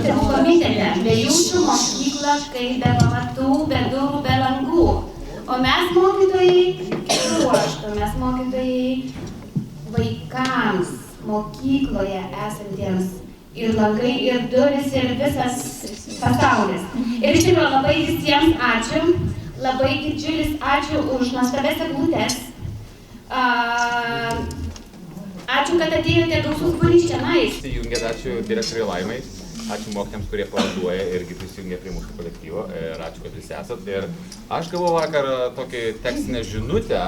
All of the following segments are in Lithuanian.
tėvų komitete, be jūsų mokykla, kaip be pamatų, be durų, be langų. O mes mokytojai ruoštumės, mokytojai vaikams mokykloje esantiems ir langai, ir duris, ir visas pasaulis. Ir iš tikrųjų labai visiems ačiū, labai didžiulis ačiū už nuostabias eglutes. Ačiū, kad atėjote gausus būrys čionais. Prisijungėt, ačiū direktoriui Laimai, ačiū mokytojams, kurie pavaduoja irgi prisijungė prie mūsų kolektyvo ir ačiū, kad visi esat. Ir aš gavau vakar tokį tekstinę žinutę.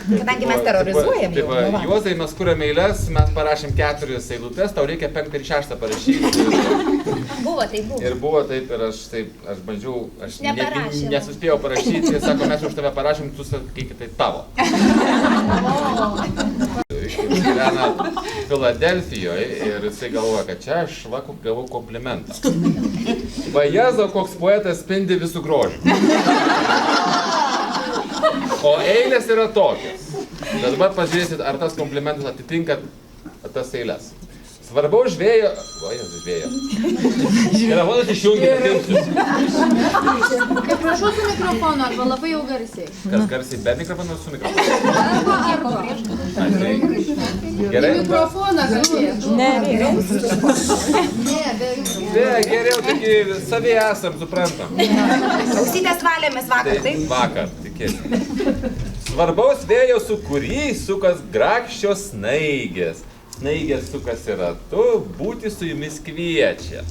Kadangi mes terorizuojam jau. Juozai, mes kuriame eiles, mes parašėm 4 eilutes, tau reikia 5 ir 6 parašyti. Buvo, tai buvo. Ir buvo taip, ir aš bandžiau, aš nesuspėjau parašyti, ir sako, mes už tave parašėm, tu sakykit, tai tavo. Jis gyvena Filadelfijoje ir jisai galvoja, kad čia aš gavau komplimentą. Va Jėzau, koks poetas spindi visų grožių. O eilės yra tokios. Bet dabar pažiūrėsit, ar tas komplimentas atitinka tas eiles. Svarbaus žvėjo... O, Jėzus žvėjo. Telefonas išjungė, atimsiu. Prašau su mikrofonu, arba labai jau garsiai. Kas garsiai be mikrofono ar su mikrofonu? Gerai? Mikrofoną garsiai. Ne, geriau taigi savyje esam, suprantam. Klausytės valėmės vakar, taip? Vakar, tikėsi. Svarbaus vėjo sūkury sukas grakščios snaigės. Snaigės sukasi ratu, būti su jumis kviečia.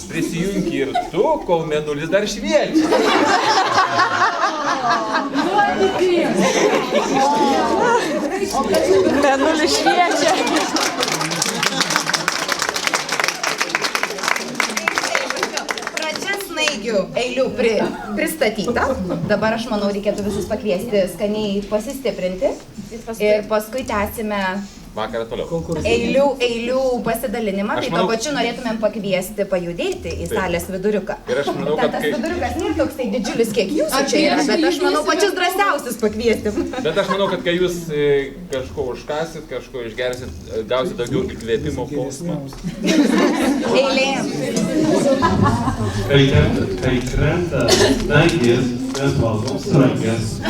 Prisijunk ir tu, kol mėnulis dar šviečia. Mėnulis šviečia. Pradžia snaigių eilių pristatyta. Dabar aš manau, reikėtų visus pakviesti skaniai pasistiprinti. Ir paskui tęsime Vakarą toliau. Eilių pasidalinimą, tai tuo pačiu norėtumėm pakviesti pajudėti į salės viduriuką. Ir aš manau, kad tas viduriukas nėra toks tai didžiulis, kiek jūsų čia yra, bet aš manau, pačius drąsiausius pakviesti. Bet aš manau, kad kai jūs kažko užkasit, kažko išgersit, gausit daugiau įkvėpimo kosmams. Eilėm. Kai krenta snaigės, mes valgom sraigės.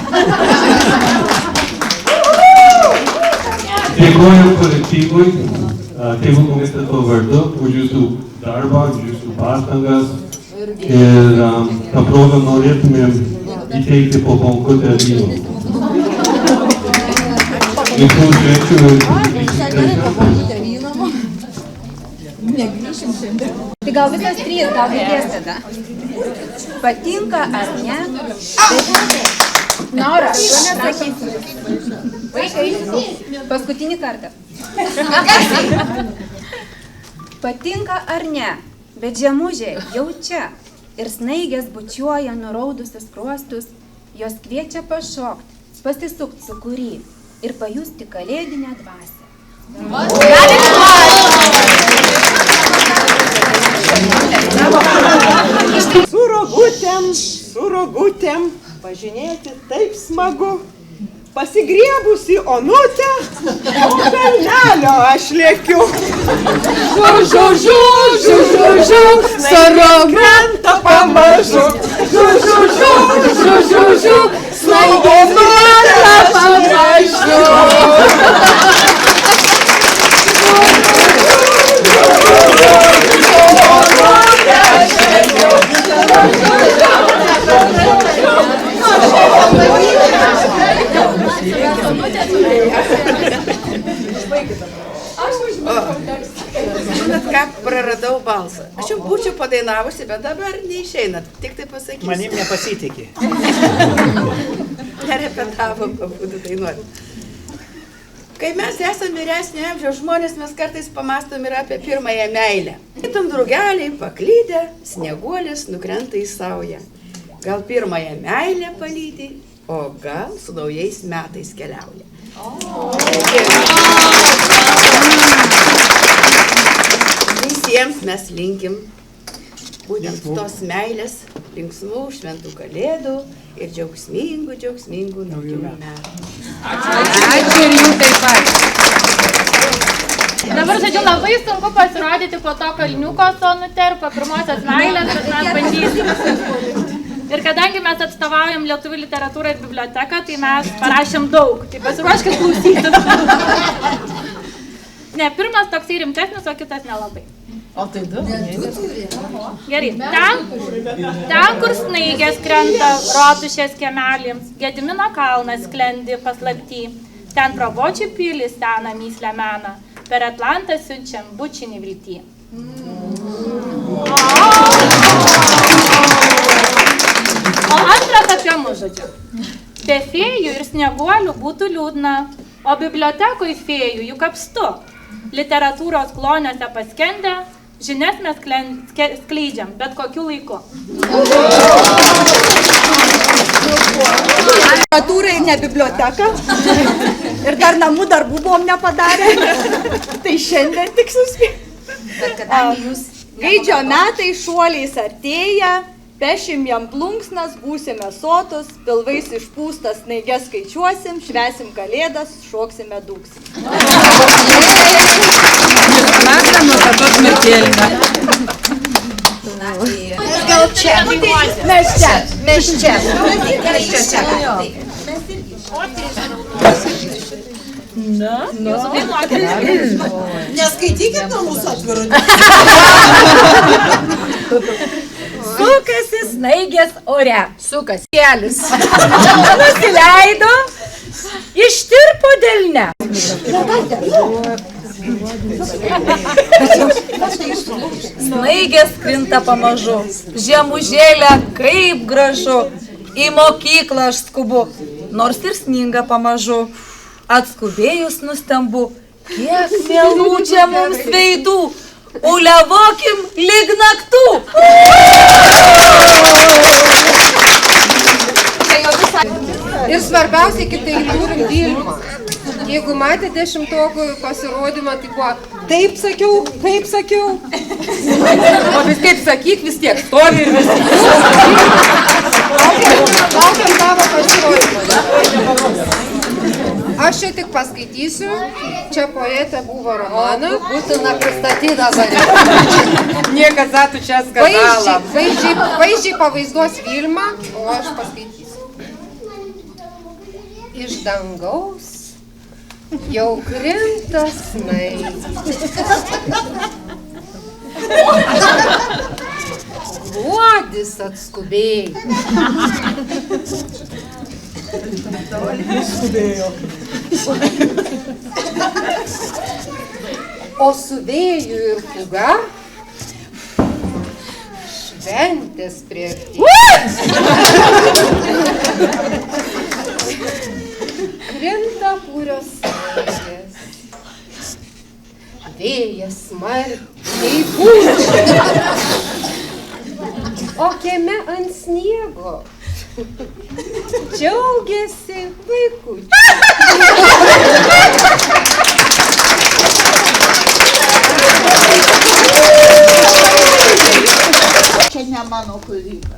Dėkojam kolektyvui, tėvų komiteto vardu, už jūsų darbą, už jūsų pastangas. Ir tą progą norėtumėm įteikti po bonkutę vyno. Visų švenčių Tai gal visas 3, gal reikės tada. Patinka ar ne? Nora, tu nesakysi. Vaikai, paskutinį kartą. Patinka ar ne, bet žemužė jau čia. Ir snaigės bučiuoja nuraudusius skruostus, jos kviečia pašokti, pasisukt sūkury ir pajusti kalėdinę dvasią. Su rogutėm važinėti taip smagu. Pasigriebusi onutę, o kalnelio aš lėkiu. Žu, sarogranta pamažu. Žu, snaigė nora pamažu. Žinot ką, praradau balsą. Aš jau būčiau padainavusi, bet dabar neišeinat, tik tai pasakysiu. Manim nepasitikė. Nerepetavom pabūdų dainuoti. Kai mes esame vyresnio amžiaus žmonės, mes kartais pamastom ir apie pirmąją meilę. Kitam drugeliai paklydę, snieguolis nukrenta į saują. Gal pirmąją meilę palydi, o gal su naujais metais keliauja. Visiems mes linkim būtent tos meilės, linksmų, šventų kalėdų ir džiaugsmingų naujų metų. Ačiū ir jums taip pat. Dabar, žodžiu, labai sunku pasirodyti po to kalniuko sonute ir po pirmosios meilės, bet mes bandysime. Ir kadangi mes atstovaujam lietuvių literatūrą ir biblioteką, tai mes parašėm daug. Tai pasiruoškit klausyti. Ne, pirmas toksai rimtesnis, o kitas nelabai. O tai du? Gerai. Ten, kur snaigės krenta Rotušės kiemelį, Gedimino kalnas sklendi paslapty, ten pro Bočių pilį seną myslę meną, per Atlantą siunčiam bučinį viltį. O antras apie mus, žodžiu. Be fėjų ir snieguolių būtų liūdna, o bibliotekoj fėjų juk apstu. Literatūros kloniuose paskendę, žinias mes skleidžiam, bet kokiu laiku. Literatūra ir ne biblioteka. Ir dar namų darbų buvom nepadarę. Tai šiandien tik suspėjom. Bet kadangi jūs Gaidžio metai šuoliais artėja, pešim jam plunksnas, būsime sotus, pilvais išpūstas snaiges skaičiuosim, švesim kalėdas, šoksime dūksim. gal čia. Mes čia. Neskaitykit nuo mūsų atvirų. Sukasi snaigės ore. Sukas. Kelis. Nusileido, ištirpo delne. Snaigės krinta pamažu. Žemužėlė kaip gražu. Į mokyklą aš skubu, nors ir sninga pamažu. Atskubėjus nustembu, kiek mielų čia mums veidų. Uliavokim lyg naktų. Ir svarbiausia, kitai turim Vilmą. Jeigu matėte 10-okų pasirodymą, tai buvo taip sakiau. O vis kaip sakyk, vis tiek stovi ir vis tiek. Laukiam tavo pasirodymą. Aš čia tik paskaitysiu. Čia poetė buvo Romana. Būtina pristatyti dabar. Niekas atų čia skandalą. Vaizdžiai pavaizduos Vilmą, o aš paskaitysiu. Iš dangaus jau krinta snaigės. Gruodis atskubėjo. O su vėju ir pūga šventės priartėjo. Krinta pūrios snaigės. Vėjas smarkiai pučia. O kieme ant sniego džiaugiasi vaikučiai. Čia ne mano kūryba,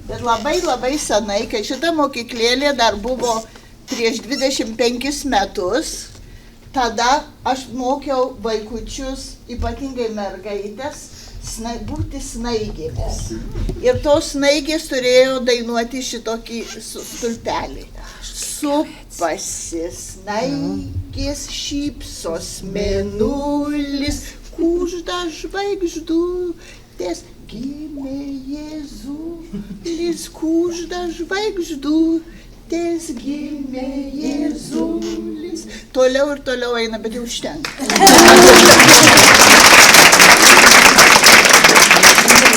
bet labai senai, kai šita mokyklėlė dar buvo prieš 25 metus, tada aš mokiau vaikučius, ypatingai mergaitės, būti snaigėmis. Ir tos snaigės turėjo dainuoti šitokį stulpelį. Supasi snaigės, šypsos mėnulis, kužda žvaigždutės, gimė Jėzulis, kužda žvaigždutės, gimė Jėzulis. Toliau ir toliau eina, bet jau užtenka.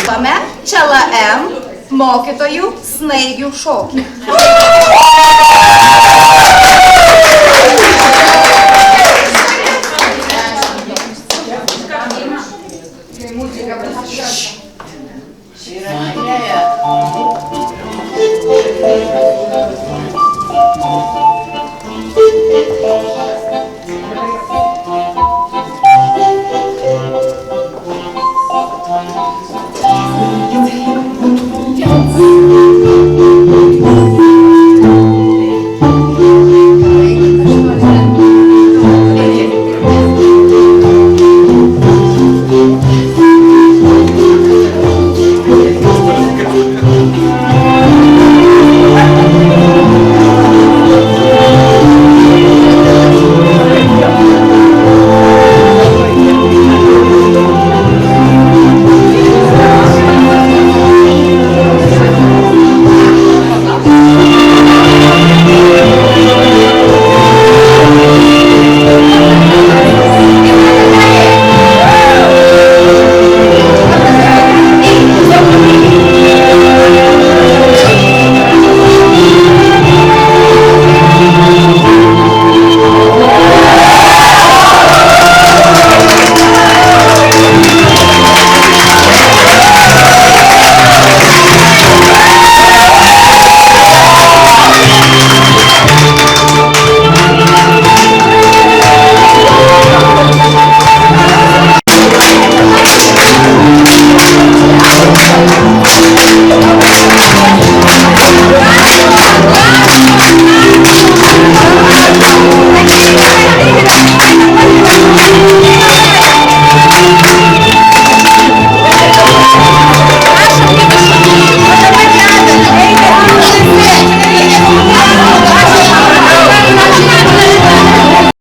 Dirbame ČLM mokytojų snaigių šokį. Muzika